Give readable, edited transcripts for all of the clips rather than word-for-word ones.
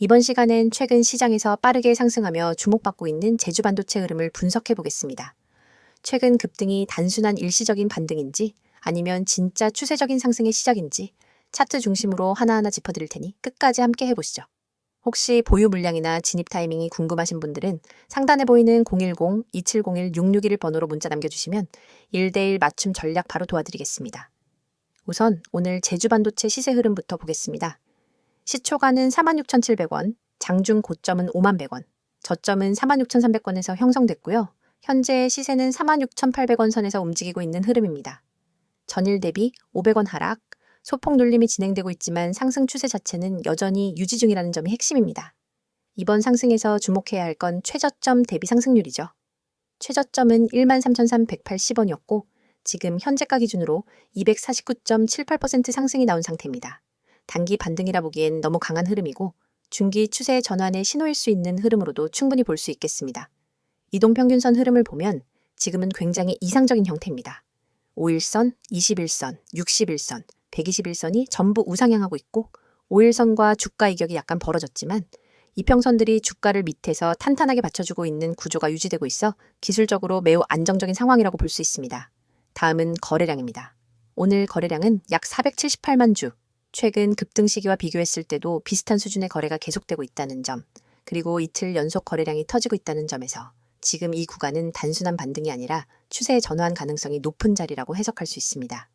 이번 시간엔 최근 시장에서 빠르게 상승하며 주목받고 있는 제주 반도체 흐름을 분석해 보겠습니다. 최근 급등이 단순한 일시적인 반등인지 아니면 진짜 추세적인 상승의 시작인지 차트 중심으로 하나하나 짚어드릴 테니 끝까지 함께 해보시죠. 혹시 보유 물량이나 진입 타이밍이 궁금하신 분들은 상단에 보이는 010-2701-661 번호로 문자 남겨주시면 1대1 맞춤 전략 바로 도와드리겠습니다. 우선 오늘 제주 반도체 시세 흐름부터 보겠습니다. 시초가는 46,700원, 장중 고점은 51,100원, 저점은 46,300원에서 형성됐고요. 현재 시세는 46,800원 선에서 움직이고 있는 흐름입니다. 전일 대비 500원 하락, 소폭 눌림이 진행되고 있지만 상승 추세 자체는 여전히 유지 중이라는 점이 핵심입니다. 이번 상승에서 주목해야 할 건 최저점 대비 상승률이죠. 최저점은 13,380원이었고 지금 현재가 기준으로 249.78% 상승이 나온 상태입니다. 단기 반등이라 보기엔 너무 강한 흐름이고 중기 추세 전환의 신호일 수 있는 흐름으로도 충분히 볼 수 있겠습니다. 이동평균선 흐름을 보면 지금은 굉장히 이상적인 형태입니다. 5일선, 21선, 61선, 121선이 전부 우상향하고 있고 5일선과 주가 이격이 약간 벌어졌지만 이평선들이 주가를 밑에서 탄탄하게 받쳐주고 있는 구조가 유지되고 있어 기술적으로 매우 안정적인 상황이라고 볼 수 있습니다. 다음은 거래량입니다. 오늘 거래량은 약 478만 주, 최근 급등 시기와 비교했을 때도 비슷한 수준의 거래가 계속되고 있다는 점, 그리고 이틀 연속 거래량이 터지고 있다는 점에서 지금 이 구간은 단순한 반등이 아니라 추세의 전환 가능성이 높은 자리라고 해석할 수 있습니다.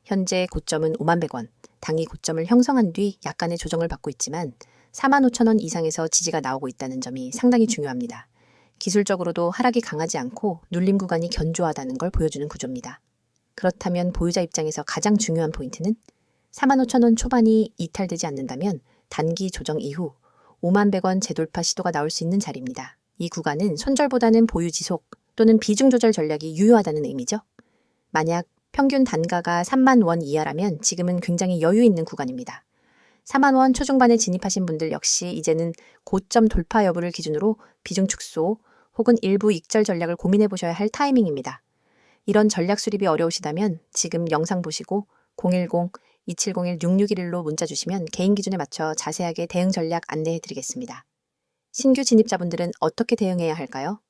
현재 고점은 51,100원, 당기 고점을 형성한 뒤 약간의 조정을 받고 있지만 45,000원 이상에서 지지가 나오고 있다는 점이 상당히 중요합니다. 기술적으로도 하락이 강하지 않고 눌림 구간이 견조하다는 걸 보여주는 구조입니다. 그렇다면 보유자 입장에서 가장 중요한 포인트는 45,000원 초반이 이탈되지 않는다면 단기 조정 이후 51,100원 재돌파 시도가 나올 수 있는 자리입니다. 이 구간은 손절보다는 보유 지속 또는 비중 조절 전략이 유효하다는 의미죠. 만약 평균 단가가 30,000원 이하라면 지금은 굉장히 여유 있는 구간입니다. 40,000원 초중반에 진입하신 분들 역시 이제는 고점 돌파 여부를 기준으로 비중 축소 혹은 일부 익절 전략을 고민해 보셔야 할 타이밍입니다. 이런 전략 수립이 어려우시다면 지금 영상 보시고 010-2701-6611로 문자 주시면 개인 기준에 맞춰 자세하게 대응 전략 안내해 드리겠습니다. 신규 진입자분들은 어떻게 대응해야 할까요?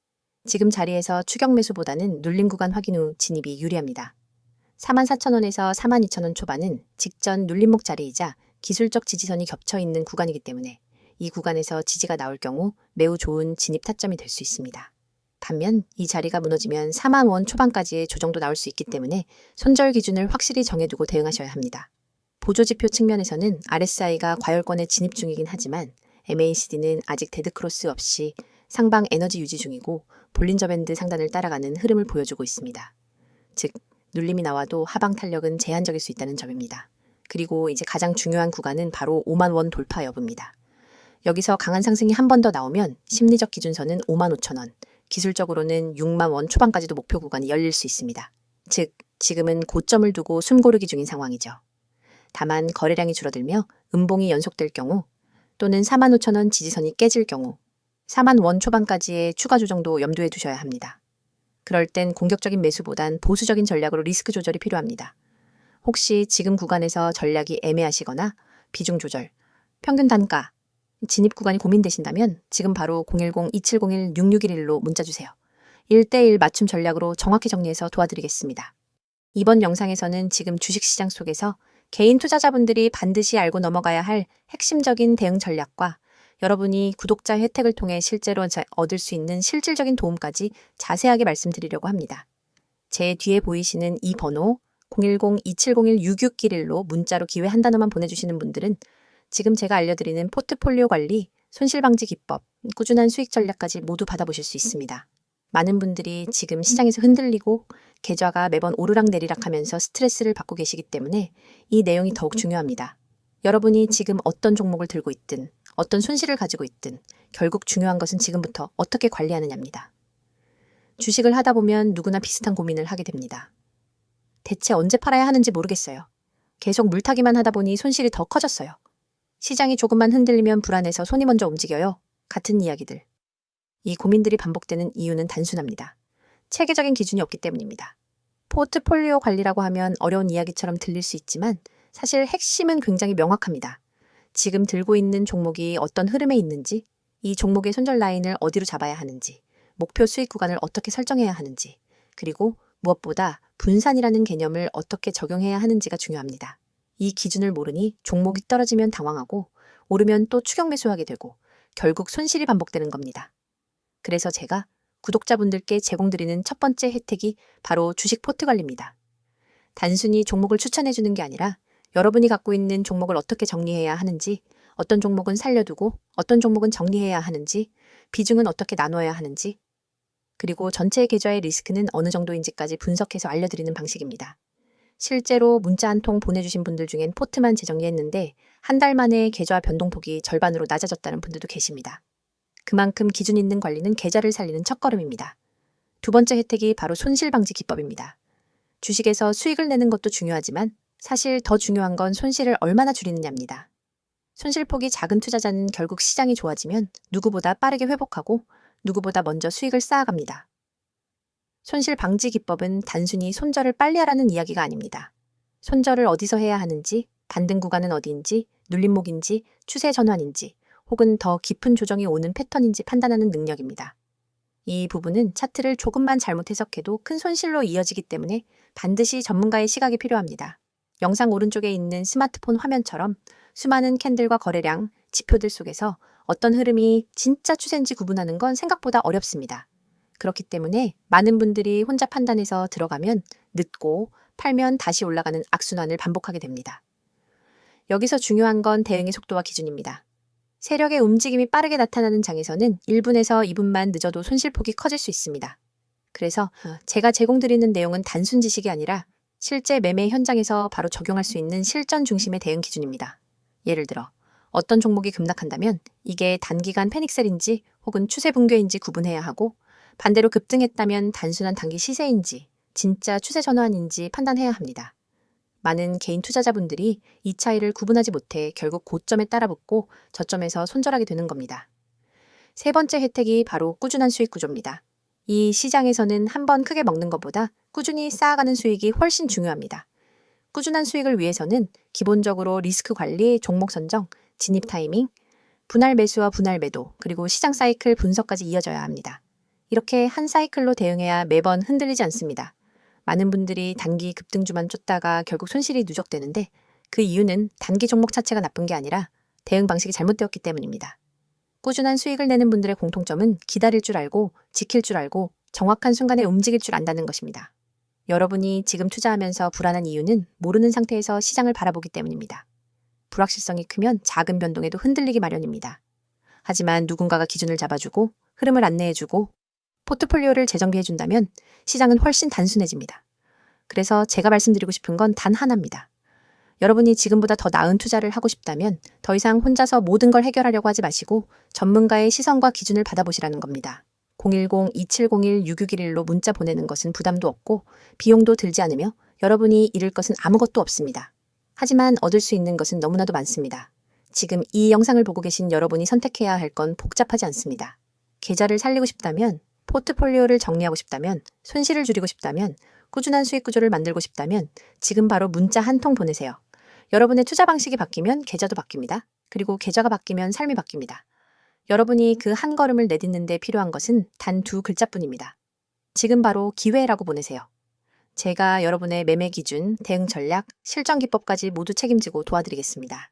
지금 자리에서 추격 매수보다는 눌림 구간 확인 후 진입이 유리합니다. 44,000원에서 42,000원 초반은 직전 눌림목 자리이자 기술적 지지선이 겹쳐 있는 구간이기 때문에 이 구간에서 지지가 나올 경우 매우 좋은 진입 타점이 될 수 있습니다. 반면 이 자리가 무너지면 40,000원 초반까지의 조정도 나올 수 있기 때문에 손절 기준을 확실히 정해두고 대응하셔야 합니다. 보조지표 측면에서는 RSI가 과열권에 진입 중이긴 하지만 MACD는 아직 데드크로스 없이 상방 에너지 유지 중이고 볼린저 밴드 상단을 따라가는 흐름을 보여주고 있습니다. 즉, 눌림이 나와도 하방 탄력은 제한적일 수 있다는 점입니다. 그리고 이제 가장 중요한 구간은 바로 50,000원 돌파 여부입니다. 여기서 강한 상승이 한 번 더 나오면 심리적 기준선은 55,000원, 기술적으로는 60,000원 초반까지도 목표 구간이 열릴 수 있습니다. 즉, 지금은 고점을 두고 숨 고르기 중인 상황이죠. 다만 거래량이 줄어들며 음봉이 연속될 경우 또는 45,000원 지지선이 깨질 경우 40,000원 초반까지의 추가 조정도 염두에 두셔야 합니다. 그럴 땐 공격적인 매수보단 보수적인 전략으로 리스크 조절이 필요합니다. 혹시 지금 구간에서 전략이 애매하시거나 비중 조절, 평균 단가, 진입 구간이 고민되신다면 지금 바로 010-2701-6611로 문자 주세요. 1대1 맞춤 전략으로 정확히 정리해서 도와드리겠습니다. 이번 영상에서는 지금 주식시장 속에서 개인 투자자분들이 반드시 알고 넘어가야 할 핵심적인 대응 전략과 여러분이 구독자 혜택을 통해 실제로 얻을 수 있는 실질적인 도움까지 자세하게 말씀드리려고 합니다. 제 뒤에 보이시는 이 번호 010-2701-6611로 문자로 기회 한 단어만 보내주시는 분들은 지금 제가 알려드리는 포트폴리오 관리, 손실방지 기법, 꾸준한 수익 전략까지 모두 받아보실 수 있습니다. 많은 분들이 지금 시장에서 흔들리고 계좌가 매번 오르락내리락 하면서 스트레스를 받고 계시기 때문에 이 내용이 더욱 중요합니다. 여러분이 지금 어떤 종목을 들고 있든 어떤 손실을 가지고 있든 결국 중요한 것은 지금부터 어떻게 관리하느냐입니다. 주식을 하다 보면 누구나 비슷한 고민을 하게 됩니다. 대체 언제 팔아야 하는지 모르겠어요. 계속 물타기만 하다 보니 손실이 더 커졌어요. 시장이 조금만 흔들리면 불안해서 손이 먼저 움직여요. 같은 이야기들. 이 고민들이 반복되는 이유는 단순합니다. 체계적인 기준이 없기 때문입니다. 포트폴리오 관리라고 하면 어려운 이야기처럼 들릴 수 있지만 사실 핵심은 굉장히 명확합니다. 지금 들고 있는 종목이 어떤 흐름에 있는지, 이 종목의 손절 라인을 어디로 잡아야 하는지, 목표 수익 구간을 어떻게 설정해야 하는지, 그리고 무엇보다 분산이라는 개념을 어떻게 적용해야 하는지가 중요합니다. 이 기준을 모르니 종목이 떨어지면 당황하고 오르면 또 추격 매수하게 되고 결국 손실이 반복되는 겁니다. 그래서 제가 구독자분들께 제공드리는 첫 번째 혜택이 바로 주식 포트 관리입니다. 단순히 종목을 추천해주는 게 아니라 여러분이 갖고 있는 종목을 어떻게 정리해야 하는지, 어떤 종목은 살려두고 어떤 종목은 정리해야 하는지, 비중은 어떻게 나눠야 하는지, 그리고 전체 계좌의 리스크는 어느 정도인지까지 분석해서 알려드리는 방식입니다. 실제로 문자 한 통 보내주신 분들 중엔 포트만 재정리했는데 한 달 만에 계좌 변동폭이 절반으로 낮아졌다는 분들도 계십니다. 그만큼 기준 있는 관리는 계좌를 살리는 첫걸음입니다. 두 번째 혜택이 바로 손실 방지 기법입니다. 주식에서 수익을 내는 것도 중요하지만 사실 더 중요한 건 손실을 얼마나 줄이느냐입니다. 손실폭이 작은 투자자는 결국 시장이 좋아지면 누구보다 빠르게 회복하고 누구보다 먼저 수익을 쌓아갑니다. 손실 방지 기법은 단순히 손절을 빨리 하라는 이야기가 아닙니다. 손절을 어디서 해야 하는지, 반등 구간은 어디인지, 눌림목인지, 추세 전환인지, 혹은 더 깊은 조정이 오는 패턴인지 판단하는 능력입니다. 이 부분은 차트를 조금만 잘못 해석해도 큰 손실로 이어지기 때문에 반드시 전문가의 시각이 필요합니다. 영상 오른쪽에 있는 스마트폰 화면처럼 수많은 캔들과 거래량, 지표들 속에서 어떤 흐름이 진짜 추세인지 구분하는 건 생각보다 어렵습니다. 그렇기 때문에 많은 분들이 혼자 판단해서 들어가면 늦고 팔면 다시 올라가는 악순환을 반복하게 됩니다. 여기서 중요한 건 대응의 속도와 기준입니다. 세력의 움직임이 빠르게 나타나는 장에서는 1분에서 2분만 늦어도 손실폭이 커질 수 있습니다. 그래서 제가 제공드리는 내용은 단순 지식이 아니라 실제 매매 현장에서 바로 적용할 수 있는 실전 중심의 대응 기준입니다. 예를 들어 어떤 종목이 급락한다면 이게 단기간 패닉셀인지 혹은 추세 붕괴인지 구분해야 하고, 반대로 급등했다면 단순한 단기 시세인지 진짜 추세 전환인지 판단해야 합니다. 많은 개인 투자자분들이 이 차이를 구분하지 못해 결국 고점에 따라붙고 저점에서 손절하게 되는 겁니다. 세 번째 혜택이 바로 꾸준한 수익 구조입니다. 이 시장에서는 한 번 크게 먹는 것보다 꾸준히 쌓아가는 수익이 훨씬 중요합니다. 꾸준한 수익을 위해서는 기본적으로 리스크 관리, 종목 선정, 진입 타이밍, 분할 매수와 분할 매도, 그리고 시장 사이클 분석까지 이어져야 합니다. 이렇게 한 사이클로 대응해야 매번 흔들리지 않습니다. 많은 분들이 단기 급등주만 쫓다가 결국 손실이 누적되는데 그 이유는 단기 종목 자체가 나쁜 게 아니라 대응 방식이 잘못되었기 때문입니다. 꾸준한 수익을 내는 분들의 공통점은 기다릴 줄 알고, 지킬 줄 알고, 정확한 순간에 움직일 줄 안다는 것입니다. 여러분이 지금 투자하면서 불안한 이유는 모르는 상태에서 시장을 바라보기 때문입니다. 불확실성이 크면 작은 변동에도 흔들리기 마련입니다. 하지만 누군가가 기준을 잡아주고 흐름을 안내해주고 포트폴리오를 재정비해준다면 시장은 훨씬 단순해집니다. 그래서 제가 말씀드리고 싶은 건 단 하나입니다. 여러분이 지금보다 더 나은 투자를 하고 싶다면 더 이상 혼자서 모든 걸 해결하려고 하지 마시고 전문가의 시선과 기준을 받아보시라는 겁니다. 010-2701-6611로 문자 보내는 것은 부담도 없고 비용도 들지 않으며 여러분이 잃을 것은 아무것도 없습니다. 하지만 얻을 수 있는 것은 너무나도 많습니다. 지금 이 영상을 보고 계신 여러분이 선택해야 할 건 복잡하지 않습니다. 계좌를 살리고 싶다면, 포트폴리오를 정리하고 싶다면, 손실을 줄이고 싶다면, 꾸준한 수익 구조를 만들고 싶다면 지금 바로 문자 한 통 보내세요. 여러분의 투자 방식이 바뀌면 계좌도 바뀝니다. 그리고 계좌가 바뀌면 삶이 바뀝니다. 여러분이 그 한 걸음을 내딛는 데 필요한 것은 단 두 글자뿐입니다. 지금 바로 기회라고 보내세요. 제가 여러분의 매매 기준, 대응 전략, 실전 기법까지 모두 책임지고 도와드리겠습니다.